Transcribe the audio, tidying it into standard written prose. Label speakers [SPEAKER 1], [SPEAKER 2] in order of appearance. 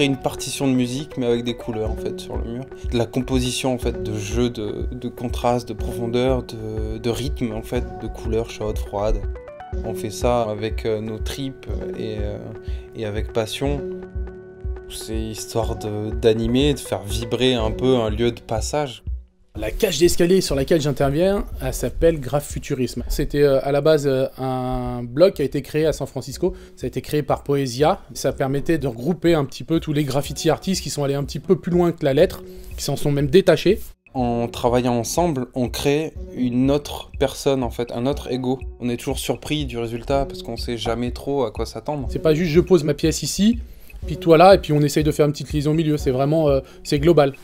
[SPEAKER 1] créer une partition de musique, mais avec des couleurs en fait sur le mur. De la composition en fait, de jeu, de contraste, de profondeur, de rythme en fait, de couleurs chaudes, froides. On fait ça avec nos tripes et avec passion. C'est histoire d'animer, de faire vibrer un peu un lieu de passage.
[SPEAKER 2] La cage d'escalier sur laquelle j'interviens, elle s'appelle Graph Futurisme. C'était à la base un blog qui a été créé à San Francisco. Ça a été créé par Poesia. Ça permettait de regrouper un petit peu tous les graffiti artistes qui sont allés un petit peu plus loin que la lettre, qui s'en sont même détachés.
[SPEAKER 1] En travaillant ensemble, on crée une autre personne en fait, un autre ego. On est toujours surpris du résultat parce qu'on sait jamais trop à quoi s'attendre.
[SPEAKER 2] C'est pas juste je pose ma pièce ici, puis toi là, et puis on essaye de faire une petite liaison au milieu. C'est vraiment, c'est global.